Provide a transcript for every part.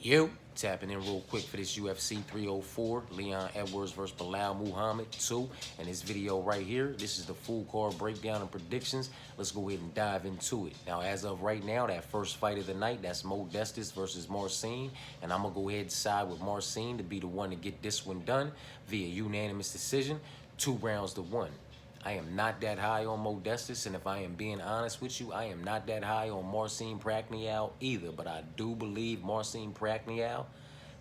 Yo, tapping in real quick for this UFC 304, Leon Edwards versus Belal Muhammad 2. And this video right here, this is the full card breakdown and predictions. Let's go ahead and dive into it. Now, as of right now, that first fight of the night, that's Modestas versus Marcin. And I'm going to go ahead and side with Marcin to be the one to get this one done via unanimous decision, 2 rounds to 1. I am not that high on Modestas, and if I am being honest with you, I am not that high on Marcin Prachnio either, but I do believe Marcin Prachnio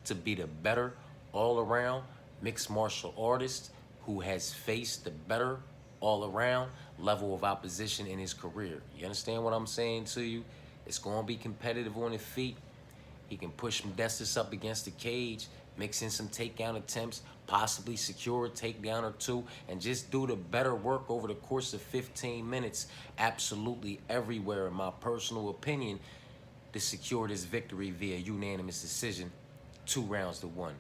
to be the better all-around mixed martial artist who has faced the better all-around level of opposition in his career. You understand what I'm saying to you? It's going to be competitive on the feet. He can push Modestas up against the cage, mix in some takedown attempts, possibly secure a takedown or two, and just do the better work over the course of 15 minutes, absolutely everywhere, in my personal opinion, to secure this victory via unanimous decision, 2 rounds to 1.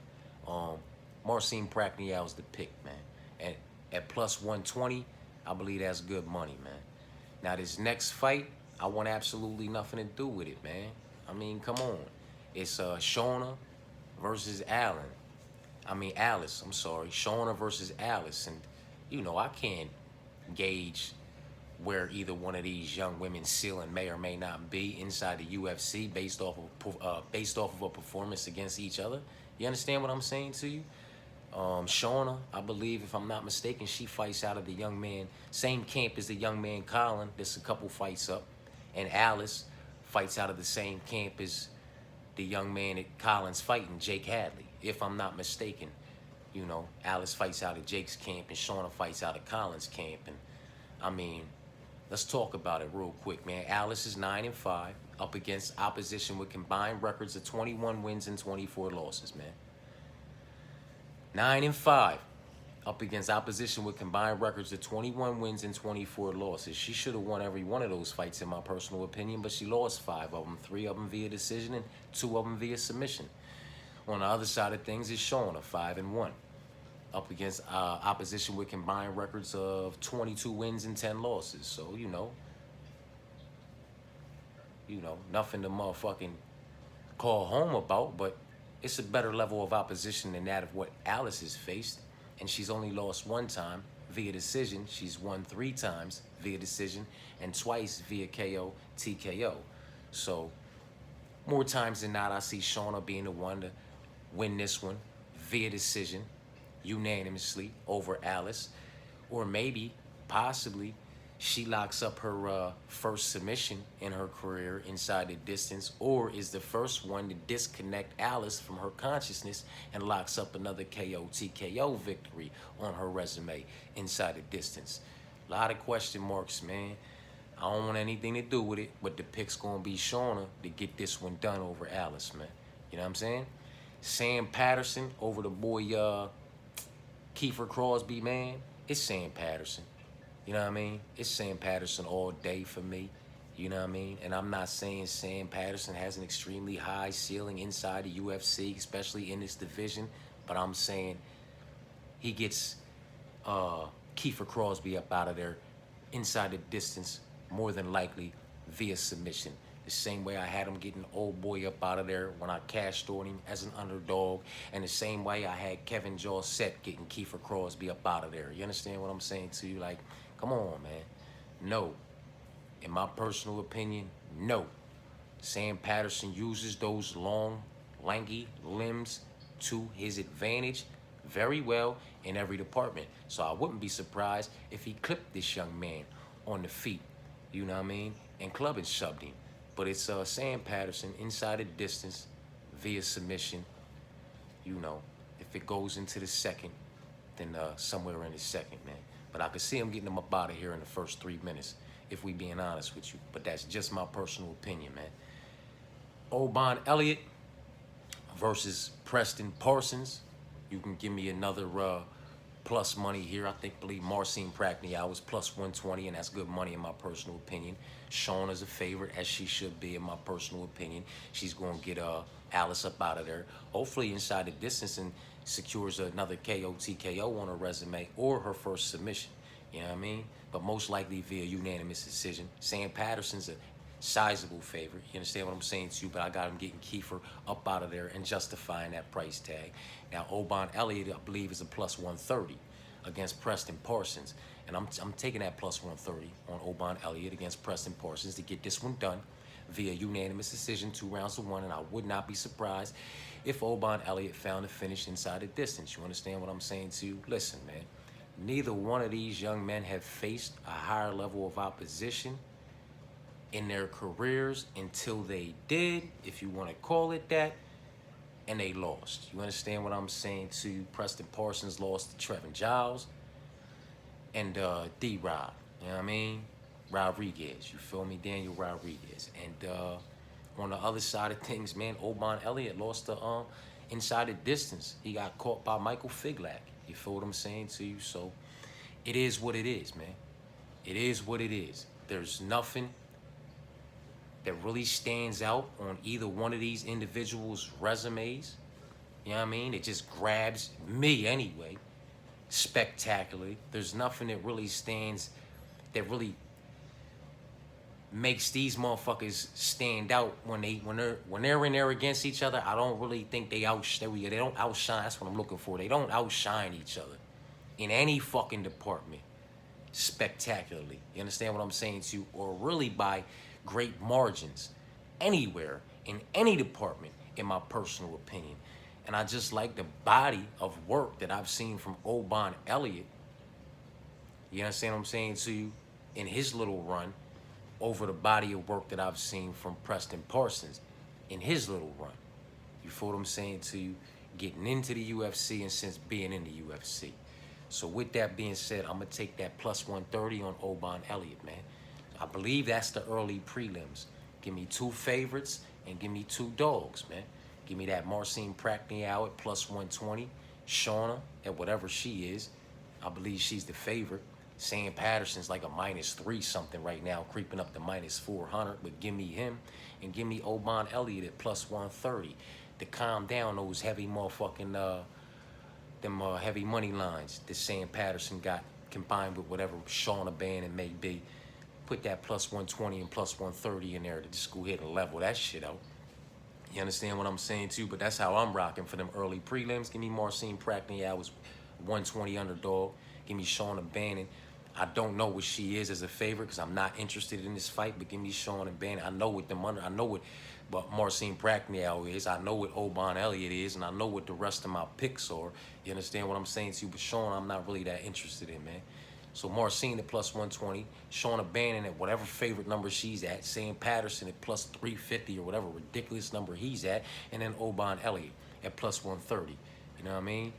Marcin Prachnio is the pick, man. And at plus 120, I believe that's good money, man. Now, this next fight, I want absolutely nothing to do with it, man. I mean, come on. It's Shauna versus Alice. I'm sorry. Shauna versus Alice. And, you know, I can't gauge where either one of these young women's ceiling may or may not be inside the UFC based off of a performance against each other. You understand what I'm saying to you? Shauna, I believe, if I'm not mistaken, she fights out of the young man, same camp as the young man Colin. There's a couple fights up. And Alice fights out of the same camp as the young man that Colin's fighting, Jake Hadley, if I'm not mistaken. You know, Alice fights out of Jake's camp and Shauna fights out of Colin's camp. And I mean, let's talk about it real quick, man. Alice is 9-5 up against opposition with combined records of 21 wins and 24 losses, man. 9-5 up against opposition with combined records of 21 wins and 24 losses. She should have won every one of those fights, in my personal opinion, but she lost 5 of them, 3 of them via decision and 2 of them via submission. On the other side of things is Shauna, 5-1, up against opposition with combined records of 22 wins and 10 losses. So, you know, nothing to motherfucking call home about, but it's a better level of opposition than that of what Alice has faced. And she's only lost 1 time via decision. She's won 3 times via decision and twice via KO, TKO. So more times than not, I see Shauna being the one to win this one via decision, unanimously over Alice. Or maybe, possibly, she locks up her first submission in her career inside the distance, or is the first one to disconnect Alice from her consciousness and locks up another KO, TKO victory on her resume inside the distance. A lot of question marks, man. I don't want anything to do with it, but the pick's going to be Shauna to get this one done over Alice, man. You know what I'm saying? Sam Patterson over the boy Kiefer Crosby, man. It's Sam Patterson. You know what I mean? It's Sam Patterson all day for me. You know what I mean? And I'm not saying Sam Patterson has an extremely high ceiling inside the UFC, especially in this division, but I'm saying he gets Kiefer Crosby up out of there inside the distance, more than likely via submission. The same way I had him getting old boy up out of there when I cashed on him as an underdog, and the same way I had Kevin Josette getting Kiefer Crosby up out of there. You understand what I'm saying to you? Like, come on, man. No. In my personal opinion, no. Sam Patterson uses those long, lanky limbs to his advantage very well in every department. So I wouldn't be surprised if he clipped this young man on the feet, you know what I mean, and club and shoved him. But it's Sam Patterson inside the distance via submission. You know, if it goes into the second, then somewhere in the second, man. But I could see him getting him up out of here in the first 3 minutes, if we being honest with you. But that's just my personal opinion, man. Oban Elliott versus Preston Parsons. You can give me another plus money here. I believe Marcin Prachnio was plus 120, and that's good money in my personal opinion. Shauna's a favorite, as she should be in my personal opinion. She's going to get Alice up out of there, hopefully inside the distance, and secures another KO, TKO on her resume, or her first submission. You know what I mean? But most likely via unanimous decision. Sam Patterson's a sizable favorite. You understand what I'm saying to you? But I got him getting Kiefer up out of there and justifying that price tag. Now, Obon Elliott, I believe, is a plus 130 against Preston Parsons. And I'm taking that plus 130 on Obon Elliott against Preston Parsons to get this one done via unanimous decision, 2 rounds to 1. And I would not be surprised if Obon Elliott found a finish inside the distance. You understand what I'm saying to you? Listen, man, neither one of these young men have faced a higher level of opposition in their careers until they did, if you want to call it that, and they lost. You understand what I'm saying to you? Preston Parsons lost to Trevin Giles and D-Rod, you know what I mean? Rodriguez, you feel me? Daniel Rodriguez. And on the other side of things, man, Obon Elliott lost the inside the distance. He got caught by Michael Figlak. You feel what I'm saying to you? So it is what it is, man. It is what it is. There's nothing that really stands out on either one of these individuals' resumes. You know what I mean? It just grabs me anyway, spectacularly. There's nothing that really stands, that really makes these motherfuckers stand out when they're in there against each other. I don't really think they don't outshine. That's what I'm looking for. They don't outshine each other in any fucking department spectacularly. You understand what I'm saying to you? Or really by great margins anywhere in any department, in my personal opinion. And I just like the body of work that I've seen from Obon Elliott. You understand what I'm saying to you? In his little run, over the body of work that I've seen from Preston Parsons in his little run. You feel what I'm saying to you? Getting into the UFC and since being in the UFC. So with that being said, I'm going to take that plus 130 on Obon Elliott, man. I believe that's the early prelims. Give me 2 favorites and give me 2 dogs, man. Give me that Marcin Prachniow at plus 120. Shauna at whatever she is. I believe she's the favorite. Sam Patterson's like a -3 something right now, creeping up to -400. But give me him and give me Obon Elliott at plus 130 to calm down those heavy motherfucking heavy money lines that Sam Patterson got combined with whatever Shauna Bannon may be. Put that plus 120 and plus 130 in there to just go ahead and level that shit out. You understand what I'm saying too? But that's how I'm rocking for them early prelims. Give me Marcin Prachniow was 120 underdog. Give me Shauna Bannon. I don't know what she is as a favorite because I'm not interested in this fight, but give me Shauna Bannon. I know what but Marcin Prachniow is. I know what Obon Elliott is, and I know what the rest of my picks are. You understand what I'm saying to you? But Shauna, I'm not really that interested in, man. So Marcin at plus 120, Shauna Bannon at whatever favorite number she's at, Sam Patterson at plus 350 or whatever ridiculous number he's at, and then Obon Elliott at plus 130. You know what I mean?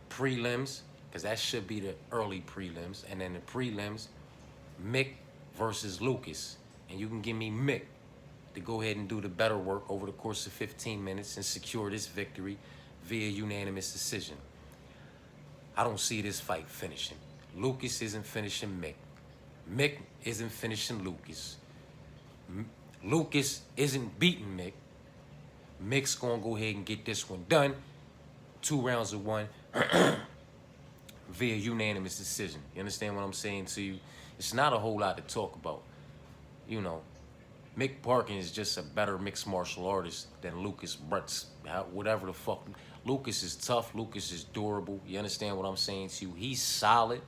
Prelims, because that should be the early prelims, and then the prelims, Mick versus Lucas. And you can give me Mick to go ahead and do the better work over the course of 15 minutes and secure this victory via unanimous decision. I don't see this fight finishing. Lucas isn't finishing Mick. Mick isn't finishing Lucas. Lucas isn't beating Mick. Mick's gonna go ahead and get this one done. 2 rounds of 1 via unanimous decision. You understand what I'm saying to you? It's not a whole lot to talk about. You know, Mick Parkin is just a better mixed martial artist than Lucas Brutz. Whatever the fuck. Lucas is tough. Lucas is durable. You understand what I'm saying to you? He's solid,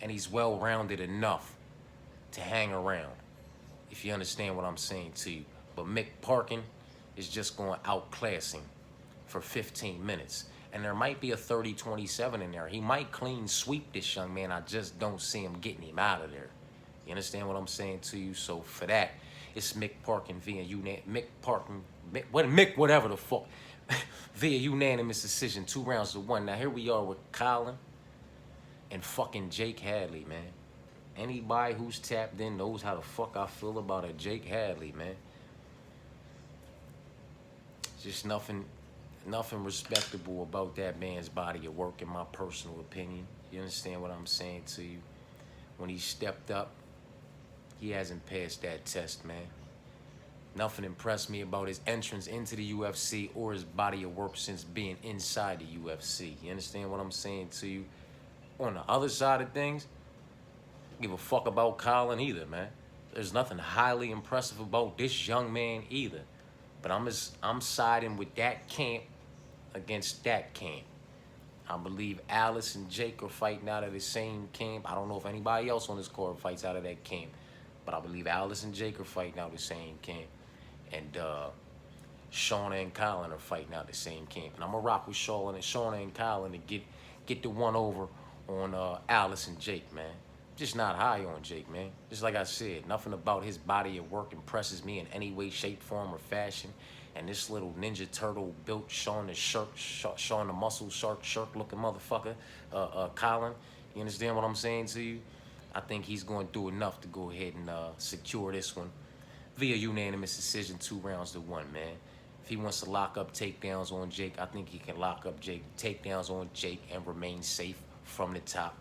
and he's well-rounded enough to hang around, if you understand what I'm saying to you. But Mick Parkin is just going to outclass him for 15 minutes. And there might be a 30-27 in there. He might clean sweep this young man. I just don't see him getting him out of there. You understand what I'm saying to you? So for that, it's Mick Parkin via whatever the fuck, via unanimous decision, 2 rounds to 1. Now here we are with Colin and fucking Jake Hadley, man. Anybody who's tapped in knows how the fuck I feel about a Jake Hadley, man. Just nothing respectable about that man's body of work, in my personal opinion. You understand what I'm saying to you? When he stepped up, he hasn't passed that test, man. Nothing impressed me about his entrance into the UFC or his body of work since being inside the UFC. You understand what I'm saying to you? On the other side of things, I don't give a fuck about Colin either, man. There's nothing highly impressive about this young man either. But I'm siding with that camp against that camp. I believe Alice and Jake are fighting out of the same camp. I don't know if anybody else on this card fights out of that camp, but I believe Alice and Jake are fighting out of the same camp. And Shauna and Colin are fighting out the same camp. And I'm going to rock with Shauna and Colin to get the one over on Alice and Jake, man. Just not high on Jake, man. Just like I said, nothing about his body of work impresses me in any way, shape, form, or fashion. And this little Ninja Turtle built Shawn the muscle shark looking motherfucker, Colin, you understand what I'm saying to you? I think he's going to do enough to go ahead and secure this one via unanimous decision, 2 rounds to 1, man. If he wants to lock up takedowns on Jake, I think he can lock up Jake, takedowns on Jake, and remain safe from the top.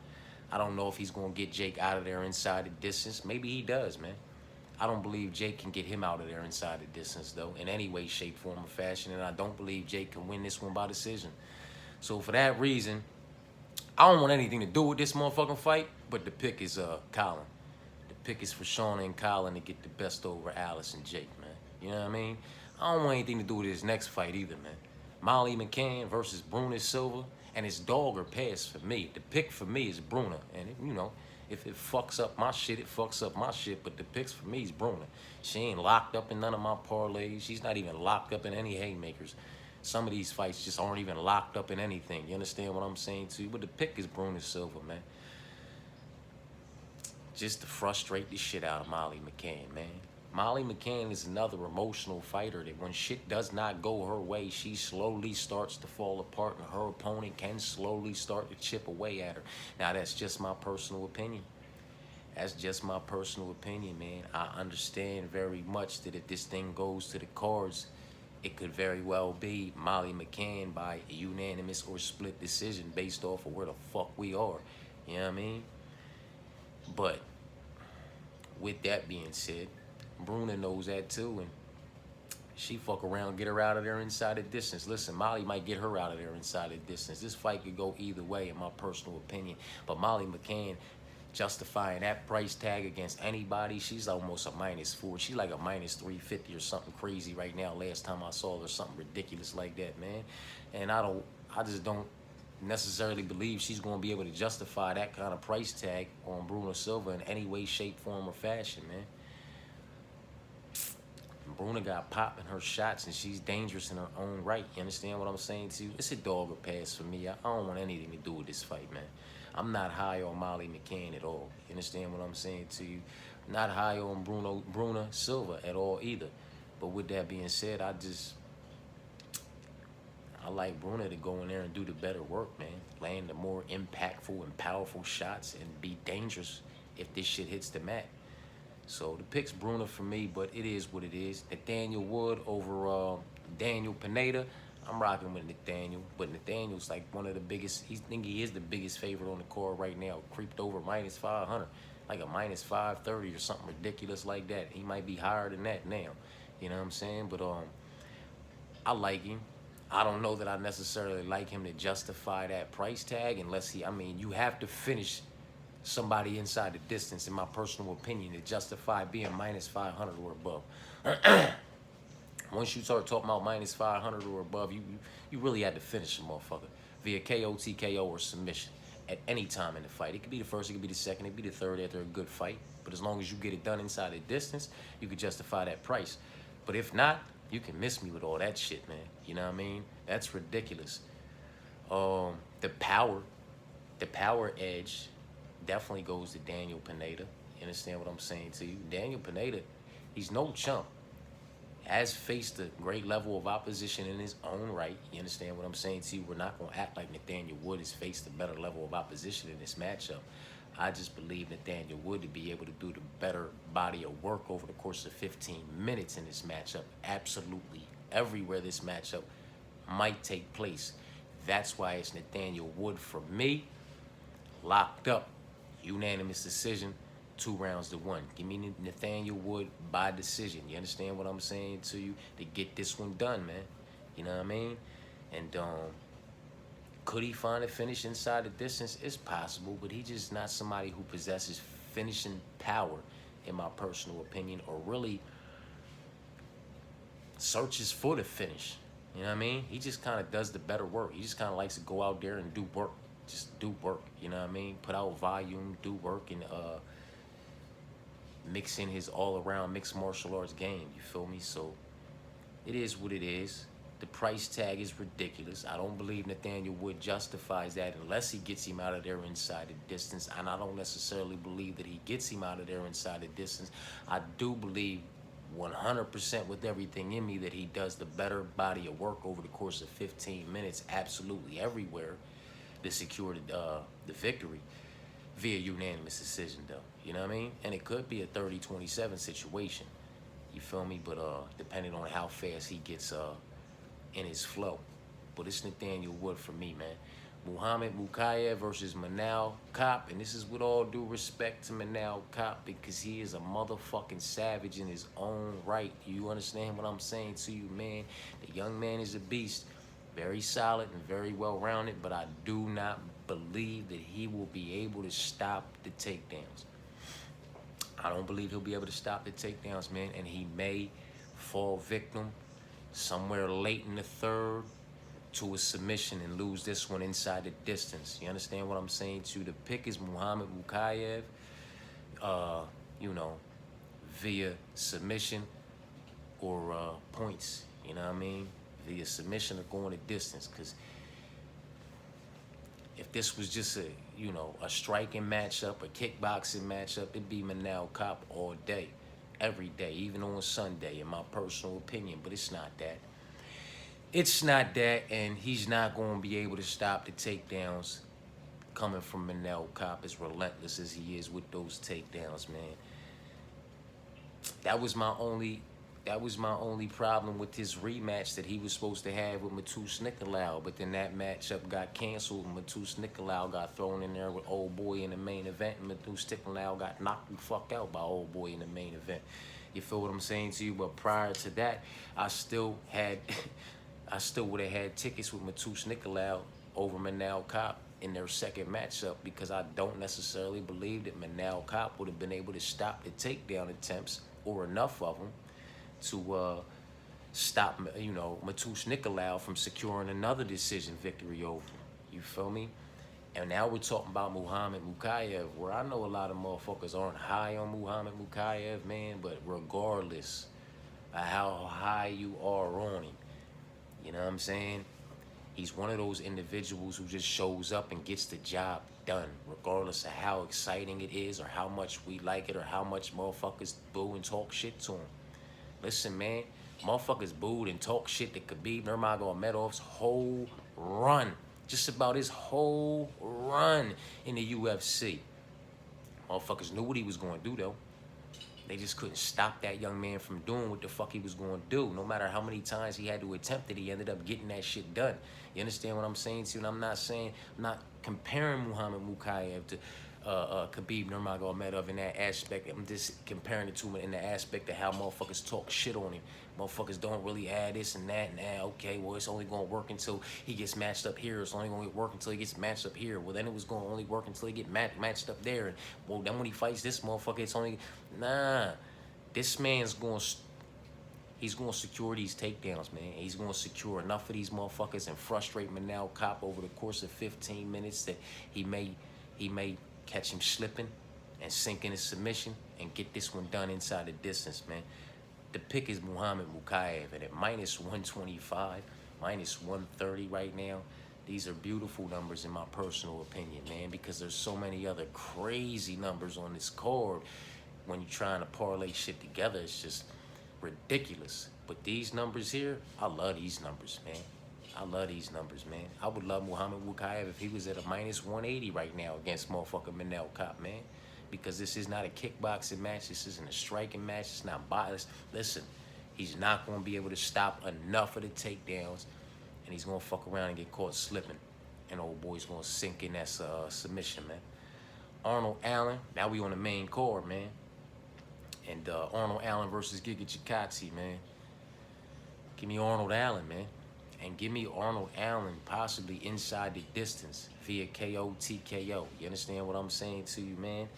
I don't know if he's going to get Jake out of there inside the distance. Maybe he does, man. I don't believe Jake can get him out of there inside the distance, though, in any way, shape, form, or fashion. And I don't believe Jake can win this one by decision. So for that reason, I don't want anything to do with this motherfucking fight, but the pick is Colin. The pick is for Shauna and Colin to get the best over Alice and Jake, man. You know what I mean? I don't want anything to do with this next fight either, man. Molly McCann versus Bruna Silva, and it's dog or pass for me. The pick for me is Bruna, and you know, if it fucks up my shit, it fucks up my shit, but the picks for me is Bruna. She ain't locked up in none of my parlays. She's not even locked up in any haymakers. Some of these fights just aren't even locked up in anything. You understand what I'm saying to you? But the pick is Bruna Silva, man. Just to frustrate the shit out of Molly McCann, man. Molly McCann is another emotional fighter that when shit does not go her way, she slowly starts to fall apart and her opponent can slowly start to chip away at her. Now, that's just my personal opinion. That's just my personal opinion, man. I understand very much that if this thing goes to the cards, it could very well be Molly McCann by a unanimous or split decision based off of where the fuck we are. You know what I mean? But with that being said, Bruna knows that too, and she fuck around, get her out of there inside the distance. Listen, Molly might get her out of there inside the distance. This fight could go either way, in my personal opinion. But Molly McCann justifying that price tag against anybody, she's almost a -4. She's like a -350 or something crazy right now. Last time I saw her, something ridiculous like that, man. And I just don't necessarily believe she's going to be able to justify that kind of price tag on Bruna Silva in any way, shape, form, or fashion, man. Bruna got pop in her shots, and she's dangerous in her own right. You understand what I'm saying to you? It's a dog or pass for me. I don't want anything to do with this fight, man. I'm not high on Molly McCann at all. You understand what I'm saying to you? Not high on Bruna Silva at all either. But with that being said, I like Bruna to go in there and do the better work, man. Land the more impactful and powerful shots and be dangerous if this shit hits the mat. So the pick's Bruna for me, but it is what it is. Nathaniel Wood over Daniel Pineda. I'm rocking with Nathaniel, but Nathaniel's like one of the biggest. He is the biggest favorite on the card right now. Creeped over -500, like a -530 or something ridiculous like that. He might be higher than that now. You know what I'm saying? But I like him. I don't know that I necessarily like him to justify that price tag unless he. I mean, you have to finish somebody inside the distance, in my personal opinion, to justify being -500 or above. Once you start talking about -500 or above, you really had to finish a motherfucker via KO, TKO, or submission at any time in the fight. It could be the first, it could be the second, it could be the third after a good fight. But as long as you get it done inside the distance, you could justify that price. But if not, you can miss me with all that shit, man. You know what I mean? That's ridiculous. The power edge definitely goes to Daniel Pineda. You understand what I'm saying to you? Daniel Pineda, he's no chump. Has faced a great level of opposition in his own right. You understand what I'm saying to you? We're not going to act like Nathaniel Wood has faced a better level of opposition in this matchup. I just believe Nathaniel Wood to be able to do the better body of work over the course of 15 minutes in this matchup. Absolutely everywhere this matchup might take place. That's why it's Nathaniel Wood for me. Locked up. Unanimous decision. 2 rounds to 1. Give me Nathaniel Wood by decision. You understand what I'm saying to you? To get this one done, man. You know what I mean? And could he find a finish inside the distance? It's possible, but he's just not somebody who possesses finishing power in my personal opinion, or really searches for the finish. You know what I mean? He just kind of does the better work. He just kind of likes to go out there and do work. Just do work, you know what I mean? Put out volume, do work, and mix in his all-around mixed martial arts game, you feel me? So it is what it is. The price tag is ridiculous. I don't believe Nathaniel Wood justifies that unless he gets him out of there inside the distance. And I don't necessarily believe that he gets him out of there inside the distance. I do believe 100% with everything in me that he does the better body of work over the course of 15 minutes, absolutely everywhere, to secure the victory via unanimous decision, though. You know what I mean? And it could be a 30-27 situation. You feel me? But depending on how fast he gets in his flow. But it's Nathaniel Wood for me, man. Muhammad Mukayev versus Manal Kopp. And this is with all due respect to Manal Kopp, because he is a motherfucking savage in his own right. You understand what I'm saying to you, man? The young man is a beast. Very solid and very well-rounded, but I do not believe that he will be able to stop the takedowns. I don't believe he'll be able to stop the takedowns, man, and he may fall victim somewhere late in the third to a submission and lose this one inside the distance. You understand what I'm saying to you? The pick is Muhammad Mukayev, you know, via submission or points, you know what I mean? Via submission or going the distance, because if this was just a, you know, a striking matchup, a kickboxing matchup, it'd be Manal Kopp all day, every day, even on Sunday, in my personal opinion. But it's not that. It's not that, and he's not going to be able to stop the takedowns coming from Manal Kopp, as relentless as he is with those takedowns, man. That was my only problem with his rematch that he was supposed to have with Matus Nicolau, but then that matchup got canceled and Matus Nicolau got thrown in there with Old Boy in the main event, and Matus Nicolau got knocked the fuck out by Old Boy in the main event. You feel what I'm saying to you? But prior to that, I still would have had tickets with Matus Nicolau over Manal Kopp in their second matchup, because I don't necessarily believe that Manal Kopp would have been able to stop the takedown attempts, or enough of them, to stop, you know, Matus Nicolau from securing another decision victory over him. You feel me? And now we're talking about Muhammad Mukayev, where I know a lot of motherfuckers aren't high on Muhammad Mukayev, man, but regardless of how high you are on him, you know what I'm saying? He's one of those individuals who just shows up and gets the job done, regardless of how exciting it is, or how much we like it, or how much motherfuckers boo and talk shit to him. Listen, man, motherfuckers booed and talk shit to Khabib Nurmagomedov's whole run. Just about his whole run in the UFC. Motherfuckers knew what he was going to do, though. They just couldn't stop that young man from doing what the fuck he was going to do. No matter how many times he had to attempt it, he ended up getting that shit done. You understand what I'm saying to you? And I'm not comparing Muhammad Mukayev to Khabib Nurmagomedov in that aspect. I'm just comparing it to him in the aspect of how motherfuckers talk shit on him. Motherfuckers don't really have this and that, and okay, well, it's only going to work until he gets matched up here. It's only going to work until he gets matched up here. Well, then it was going to only work until he get matched up there. And, well, then when he fights this motherfucker, it's only... Nah. This man's going to... He's going to secure these takedowns, man. He's going to secure enough of these motherfuckers and frustrate Manal Kopp over the course of 15 minutes that he may catch him slipping and sink in his submission and get this one done inside the distance, man. The pick is Muhammad Mukayev, and at minus 125, minus 130 right now, these are beautiful numbers in my personal opinion, man, because there's so many other crazy numbers on this card. When you're trying to parlay shit together, it's just ridiculous. But these numbers here, I love these numbers, man. I love these numbers, man. I would love Muhammad Mukayev if he was at a minus 180 right now against motherfucking Manal Kopp, man. Because this is not a kickboxing match. This isn't a striking match. It's not biased. Listen, he's not going to be able to stop enough of the takedowns, and he's going to fuck around and get caught slipping. And old boy's going to sink in that submission, man. Arnold Allen. Now we on the main card, man. And Arnold Allen versus Giga Chikadze, man. Give me Arnold Allen, man. And give me Arnold Allen possibly inside the distance via KO, TKO. You understand what I'm saying to you, man?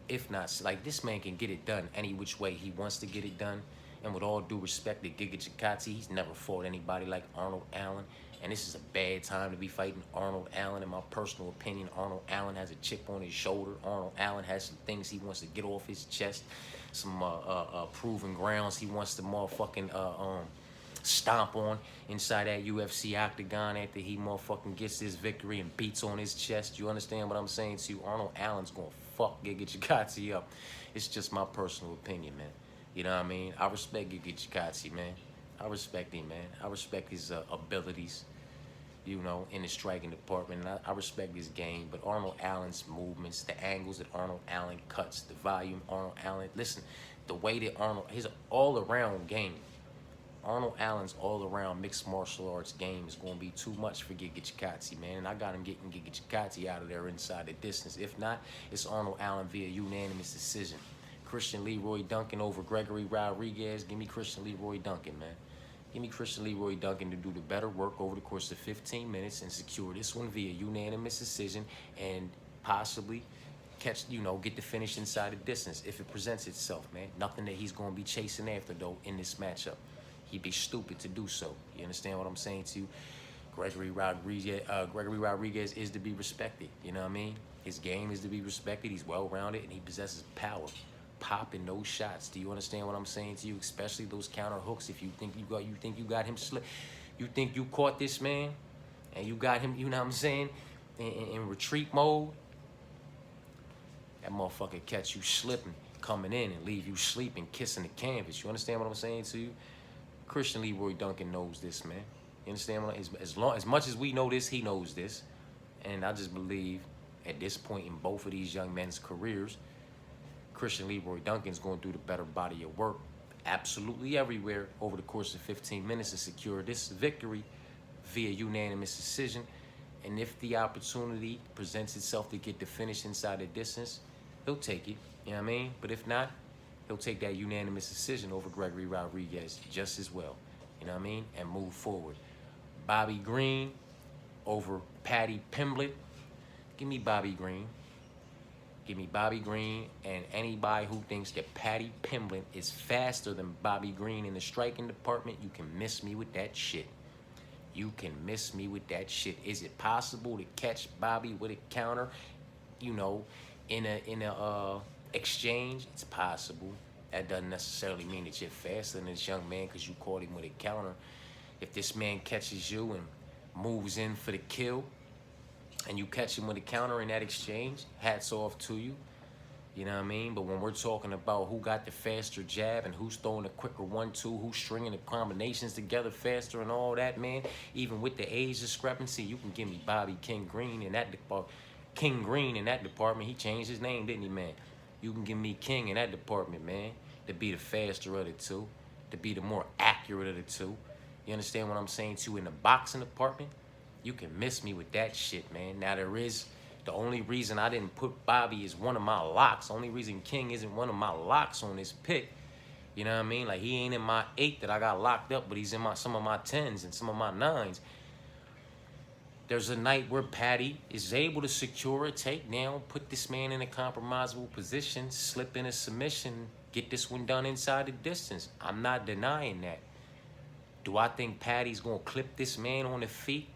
If not, like, this man can get it done any which way he wants to get it done. And with all due respect to Giga Chikadze, he's never fought anybody like Arnold Allen. And this is a bad time to be fighting Arnold Allen. In my personal opinion, Arnold Allen has a chip on his shoulder. Arnold Allen has some things he wants to get off his chest. Some proven grounds he wants to motherfucking stomp on inside that UFC octagon after he motherfucking gets his victory and beats on his chest. You understand what I'm saying to you? Arnold Allen's gonna fuck Giga Chikadze up. It's just my personal opinion, man. You know what I mean? I respect Giga Chikadze, man. I respect him, man. I respect his abilities, you know, in the striking department. And I respect his game. But Arnold Allen's movements, the angles that Arnold Allen cuts, the volume Arnold Allen, listen, the way that his all-around game, Arnold Allen's all-around mixed martial arts game is going to be too much for Giga Chikadze, man. And I got him getting Giga Chikadze out of there inside the distance. If not, it's Arnold Allen via unanimous decision. Christian Leroy Duncan over Gregory Rodriguez. Give me Christian Leroy Duncan, man. Give me Christian Leroy Duncan to do the better work over the course of 15 minutes and secure this one via unanimous decision and possibly catch, you know, get the finish inside the distance if it presents itself, man. Nothing that he's going to be chasing after, though, in this matchup. He'd be stupid to do so. You understand what I'm saying to you? Gregory Rodriguez is to be respected. You know what I mean? His game is to be respected. He's well-rounded, and he possesses power. Popping those shots. Do you understand what I'm saying to you? Especially those counter hooks. If you think you got him slip, you think you caught this man, and you got him. You know what I'm saying? In retreat mode, that motherfucker catch you slipping, coming in and leave you sleeping, kissing the canvas. You understand what I'm saying to you? Christian Leroy Duncan knows this, man. You understand what as much as we know this, he knows this, and I just believe at this point in both of these young men's careers, Christian Leroy Duncan's going to do the better body of work absolutely everywhere over the course of 15 minutes to secure this victory via unanimous decision. And if the opportunity presents itself to get the finish inside the distance, he'll take it. You know what I mean? But if not, he'll take that unanimous decision over Gregory Rodriguez just as well. You know what I mean? And move forward. Bobby Green over Paddy Pimblett. Give me Bobby Green. Give me Bobby Green, and anybody who thinks that Paddy Pimblett is faster than Bobby Green in the striking department, you can miss me with that shit. You can miss me with that shit. Is it possible to catch Bobby with a counter, you know, in a exchange? It's possible. That doesn't necessarily mean that you're faster than this young man because you caught him with a counter. If this man catches you and moves in for the kill, and you catch him with a counter in that exchange, hats off to you. You know what I mean? But when we're talking about who got the faster jab and who's throwing the quicker 1-2, who's stringing the combinations together faster and all that, man, even with the age discrepancy, you can give me Bobby King Green in that department. He changed his name, didn't he, man? You can give me King in that department, man, to be the faster of the two, to be the more accurate of the two. You understand what I'm saying to you? In the boxing department, you can miss me with that shit, man. Now, the only reason I didn't put Bobby as one of my locks, the only reason King isn't one of my locks on this pick, you know what I mean? Like, he ain't in my 8 that I got locked up, but he's in some of my 10s and some of my 9s. There's a night where Paddy is able to secure a takedown, put this man in a compromisable position, slip in a submission, get this one done inside the distance. I'm not denying that. Do I think Paddy's going to clip this man on the feet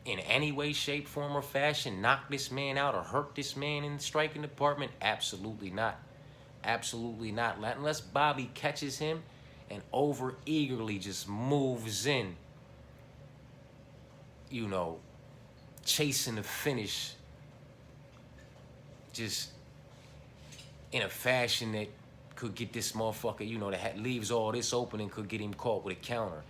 in any way, shape, form, or fashion, knock this man out or hurt this man in the striking department? Absolutely not. Absolutely not. Unless Bobby catches him and over-eagerly just moves in, you know, chasing the finish just in a fashion that could get this motherfucker, you know, that leaves all this open and could get him caught with a counter.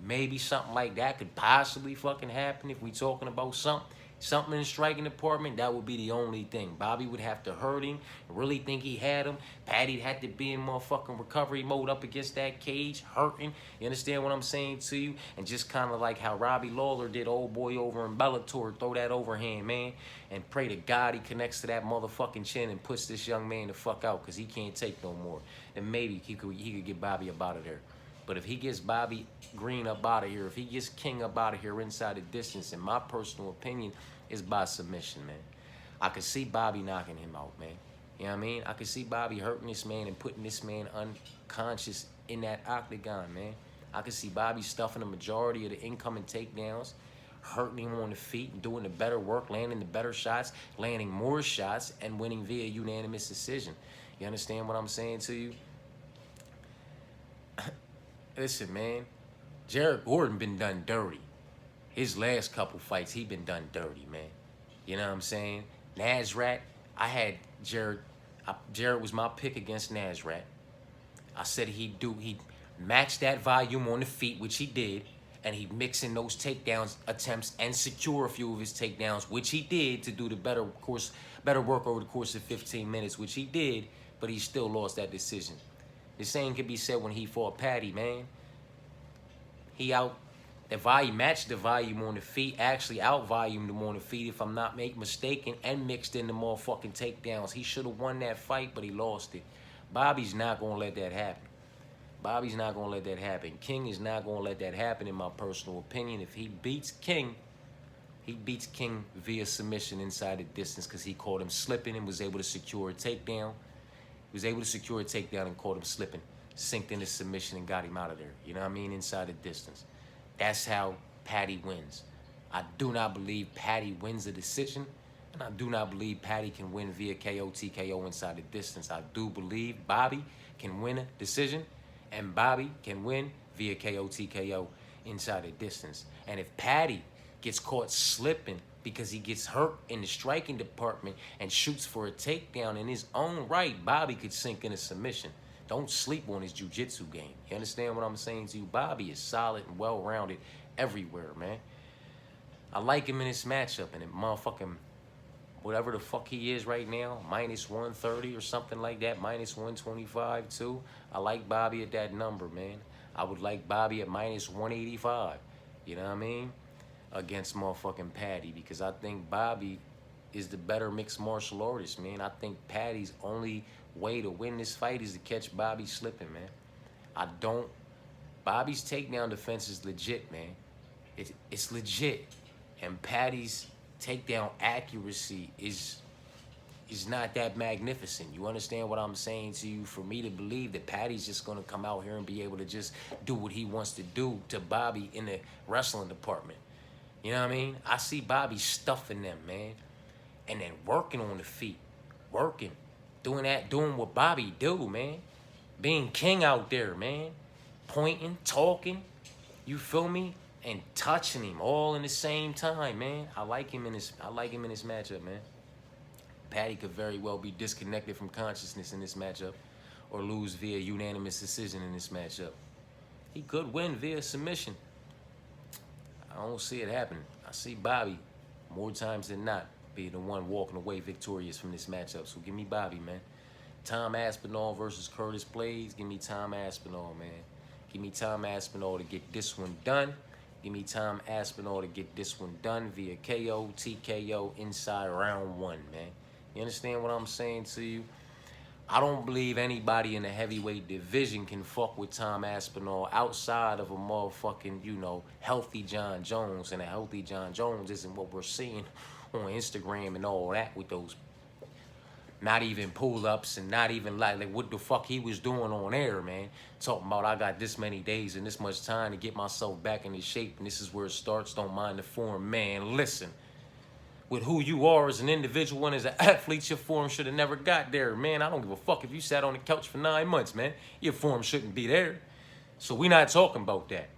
Maybe something like that could possibly fucking happen if we talking about something in the striking department. That would be the only thing. Bobby would have to hurt him, really think he had him. Paddy'd have to be in motherfucking recovery mode up against that cage, hurting. You understand what I'm saying to you? And just kind of like how Robbie Lawler did old boy over in Bellator, throw that overhand, man, and pray to God he connects to that motherfucking chin and puts this young man the fuck out because he can't take no more. Then maybe he could get Bobby up out of there. But if he gets Bobby Green up out of here, if he gets King up out of here inside the distance, in my personal opinion, is by submission, man. I could see Bobby knocking him out, man. You know what I mean? I could see Bobby hurting this man and putting this man unconscious in that octagon, man. I could see Bobby stuffing the majority of the incoming takedowns, hurting him on the feet and doing the better work, landing the better shots, landing more shots, and winning via unanimous decision. You understand what I'm saying to you? Listen, man, Jared Gordon been done dirty. His last couple fights, he been done dirty, man. You know what I'm saying? Nasrat, I had Jared was my pick against Nasrat. I said he'd match that volume on the feet, which he did, and he'd mix in those takedowns attempts and secure a few of his takedowns, which he did, to do the better work over the course of 15 minutes, which he did, but he still lost that decision. The same could be said when he fought Patty, man. Matched the volume on the feet, actually out-volumed him on the feet, if I'm not mistaken, and mixed in the motherfucking takedowns. He should have won that fight, but he lost it. Bobby's not going to let that happen. Bobby's not going to let that happen. King is not going to let that happen, in my personal opinion. If he beats King via submission inside the distance, because he caught him slipping and was able to secure a takedown. He was able to secure a takedown and caught him slipping, synced in his submission and got him out of there. You know what I mean? Inside the distance. That's how Patty wins. I do not believe Patty wins the decision, and I do not believe Patty can win via KO, TKO inside the distance. I do believe Bobby can win a decision, and Bobby can win via KO, TKO inside the distance. And if Patty gets caught slipping because he gets hurt in the striking department and shoots for a takedown in his own right, Bobby could sink in a submission. Don't sleep on his jiu-jitsu game. You understand what I'm saying to you? Bobby is solid and well-rounded everywhere, man. I like him in this matchup, and it motherfucking, whatever the fuck he is right now, minus 130 or something like that, minus 125 too. I like Bobby at that number, man. I would like Bobby at minus 185. You know what I mean? Against motherfucking Patty, because I think Bobby is the better mixed martial artist, man. I think Patty's only way to win this fight is to catch Bobby slipping, man. Bobby's takedown defense is legit, man. It's legit. And Patty's takedown accuracy is not that magnificent. You understand what I'm saying to you? For me to believe that Patty's just gonna come out here and be able to just do what he wants to do to Bobby in the wrestling department. You know what I mean? I see Bobby stuffing them, man. And then working on the feet. Working. Doing what Bobby do, man. Being king out there, man. Pointing, talking. You feel me? And touching him all in the same time, man. I like him in this matchup, man. Patty could very well be disconnected from consciousness in this matchup, or lose via unanimous decision in this matchup. He could win via submission. I don't see it happening. I see Bobby, more times than not, be the one walking away victorious from this matchup. So give me Bobby, man. Tom Aspinall versus Curtis Blades. Give me Tom Aspinall, man. Give me Tom Aspinall to get this one done. Give me Tom Aspinall to get this one done via KO, TKO inside round 1, man. You understand what I'm saying to you? I don't believe anybody in the heavyweight division can fuck with Tom Aspinall outside of a motherfucking, healthy John Jones. And a healthy John Jones isn't what we're seeing on Instagram and all that, with those not even pull-ups and not even like what the fuck he was doing on air, man. Talking about I got this many days and this much time to get myself back into shape, and this is where it starts. Don't mind the form, man. Listen. With who you are as an individual and as an athlete, your form should have never got there, man. I don't give a fuck if you sat on the couch for 9 months, man. Your form shouldn't be there. So we're not talking about that.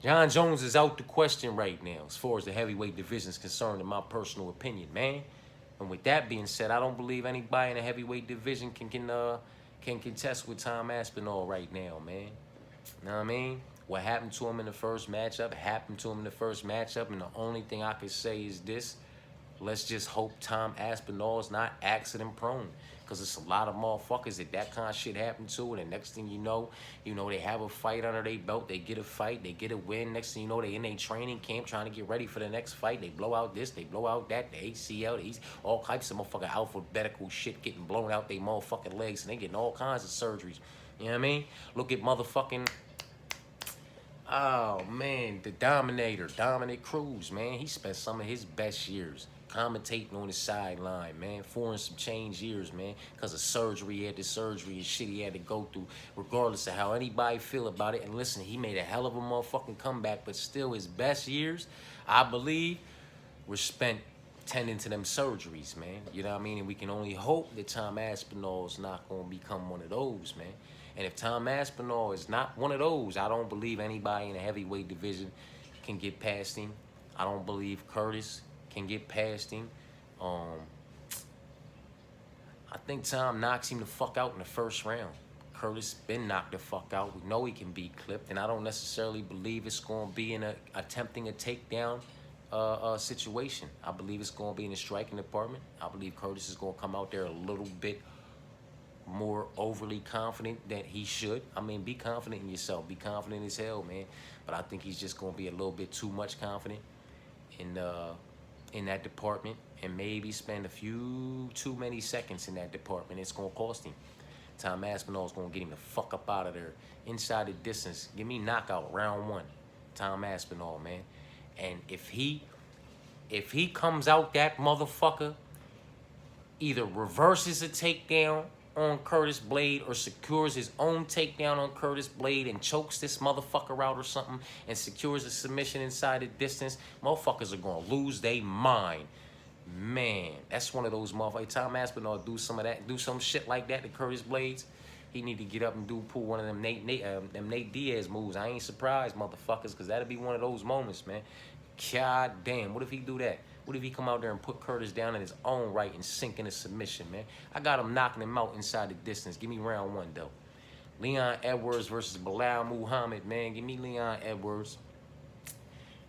John Jones is out the question right now as far as the heavyweight division is concerned, in my personal opinion, man. And with that being said, I don't believe anybody in the heavyweight division can contest with Tom Aspinall right now, man. You know what I mean? What happened to him in the first matchup happened to him in the first matchup, and the only thing I can say is this: let's just hope Tom Aspinall is not accident prone, because it's a lot of motherfuckers that kind of shit happened to, and the next thing you know, they have a fight under their belt, they get a fight, they get a win. Next thing you know, they in their training camp trying to get ready for the next fight. They blow out this, they blow out that, the ACL, all types of motherfucking alphabetical shit getting blown out their motherfucking legs, and they getting all kinds of surgeries. You know what I mean? Look at motherfucking... Oh, man, the Dominator, Dominic Cruz, man. He spent some of his best years commentating on the sideline, man, foreign some change years, man, because of surgery. He had the surgery and shit he had to go through, regardless of how anybody feel about it. And listen, he made a hell of a motherfucking comeback, but still his best years, I believe, were spent tending to them surgeries, man. You know what I mean? And we can only hope that Tom Aspinall's not going to become one of those, man. And if Tom Aspinall is not one of those, I don't believe anybody in the heavyweight division can get past him. I don't believe Curtis can get past him. I think Tom knocks him the fuck out in the first round. Curtis been knocked the fuck out. We know he can be clipped, and I don't necessarily believe it's going to be in attempting a takedown situation. I believe it's going to be in the striking department. I believe Curtis is going to come out there a little bit more overly confident than he should. I mean, be confident in yourself. Be confident as hell, man. But I think he's just going to be a little bit too much confident in that department, and maybe spend a few too many seconds in that department. It's going to cost him. Tom Aspinall's going to get him the fuck up out of there. Inside the distance. Give me knockout round 1. Tom Aspinall, man. And if he comes out that motherfucker, either reverses a takedown on Curtis Blade or secures his own takedown on Curtis Blade and chokes this motherfucker out or something and secures a submission inside the distance, motherfuckers are going to lose their mind. Man, that's one of those motherfuckers. Tom Aspinall do some of that, do some shit like that to Curtis Blades. He need to get up and pull one of them Nate Diaz moves. I ain't surprised, motherfuckers, because that'll be one of those moments, man. God damn, what if he do that? What if he come out there and put Curtis down in his own right and sink in a submission, man? I got him knocking him out inside the distance. Give me round 1, though. Leon Edwards versus Belal Muhammad, man. Give me Leon Edwards.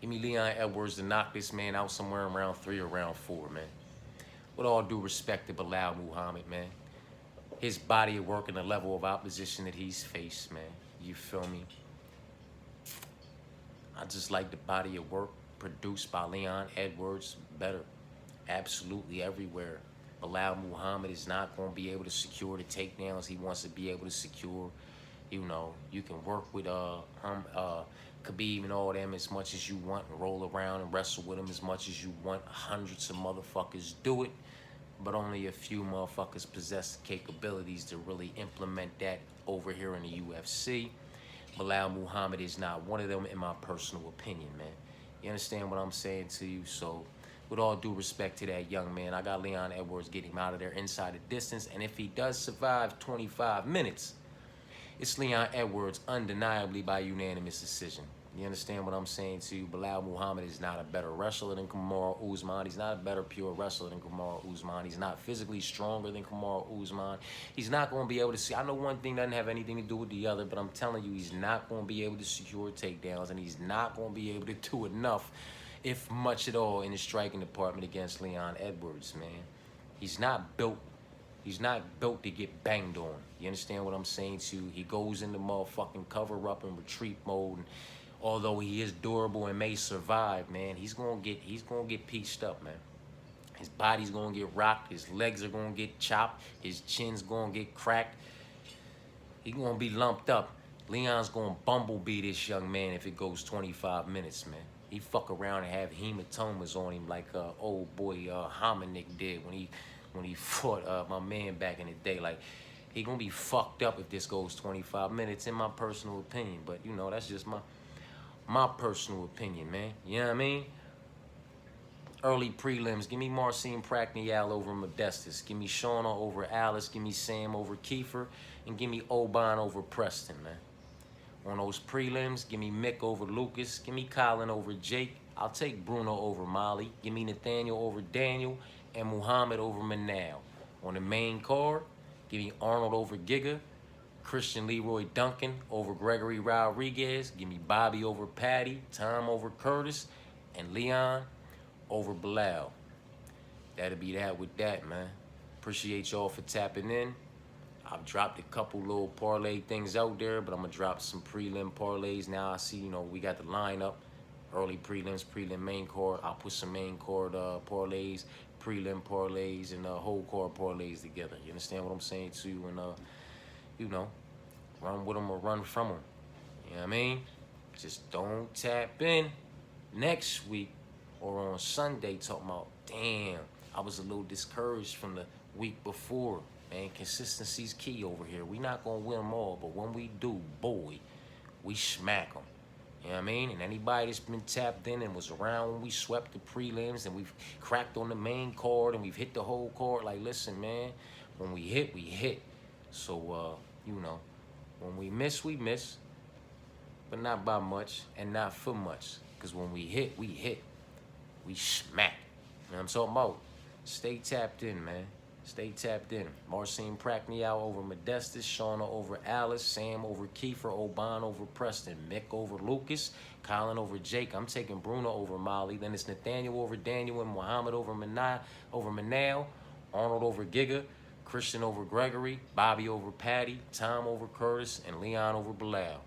Give me Leon Edwards to knock this man out somewhere in round 3 or round 4, man. With all due respect to Belal Muhammad, man. His body of work and the level of opposition that he's faced, man. You feel me? I just like the body of work produced by Leon Edwards better. Absolutely everywhere. Belal Muhammad is not going to be able to secure the takedowns he wants to be able to secure. You know, you can work with Khabib and all them as much as you want and roll around and wrestle with him as much as you want. Hundreds of motherfuckers do it, but only a few motherfuckers possess the capabilities to really implement that over here in the UFC. Belal Muhammad is not one of them, in my personal opinion, man. You understand what I'm saying to you? So, with all due respect to that young man, I got Leon Edwards getting him out of there inside the distance. And if he does survive 25 minutes, it's Leon Edwards undeniably by unanimous decision. You understand what I'm saying to you? Belal Muhammad is not a better wrestler than Kamaru Usman. He's not a better pure wrestler than Kamaru Usman. He's not physically stronger than Kamaru Usman. He's not going to be able to see. I know one thing doesn't have anything to do with the other, but I'm telling you, he's not going to be able to secure takedowns, and he's not going to be able to do enough, if much at all, in the striking department against Leon Edwards, man. He's not built. He's not built to get banged on. You understand what I'm saying to you? He goes into motherfucking cover-up and retreat mode, and although he is durable and may survive, man, he's gonna get pieced up, man. His body's gonna get rocked, his legs are gonna get chopped, his chin's gonna get cracked. He's gonna be lumped up. Leon's gonna bumblebee this young man if it goes 25 minutes, man. He fuck around and have hematomas on him like old boy Hominick did when he fought my man back in the day. Like, he gonna be fucked up if this goes 25 minutes, in my personal opinion. But you know, that's just my personal opinion, man. You know what I mean? Early prelims. Give me Marcin Prachniyal over Modestus. Give me Shauna over Alice. Give me Sam over Kiefer. And give me Oban over Preston, man. On those prelims, give me Mick over Lucas. Give me Colin over Jake. I'll take Bruno over Molly. Give me Nathaniel over Daniel. And Muhammad over Manal. On the main card, give me Arnold over Giga. Christian Leroy Duncan over Gregory Rodriguez. Give me Bobby over Patty. Tom over Curtis. And Leon over Belal. That'll be that with that, man. Appreciate y'all for tapping in. I've dropped a couple little parlay things out there, but I'm going to drop some prelim parlays. Now I see, you know, we got the lineup. Early prelims, prelim main card. I'll put some main card parlays, prelim parlays, and whole card parlays together. You understand what I'm saying to you? And, you know, run with them or run from them. You know what I mean? Just don't tap in next week or on Sunday talking about, damn, I was a little discouraged from the week before. Man, consistency's key over here. We not gonna win them all, but when we do, boy, we smack them. You know what I mean? And anybody that's been tapped in and was around when we swept the prelims and we've cracked on the main card and we've hit the whole card, like, listen, man, when we hit, we hit. So, you know, when we miss, but not by much and not for much. Because when we hit, we hit. We smack. You know what I'm talking about? Stay tapped in, man. Stay tapped in. Marcin Praknial over Modestus, Shauna over Alice, Sam over Kiefer, Oban over Preston, Mick over Lucas, Colin over Jake. I'm taking Bruno over Molly. Then it's Nathaniel over Daniel and Muhammad over Manal, Arnold over Giga, Christian over Gregory, Bobby over Patty, Tom over Curtis, and Leon over Belal.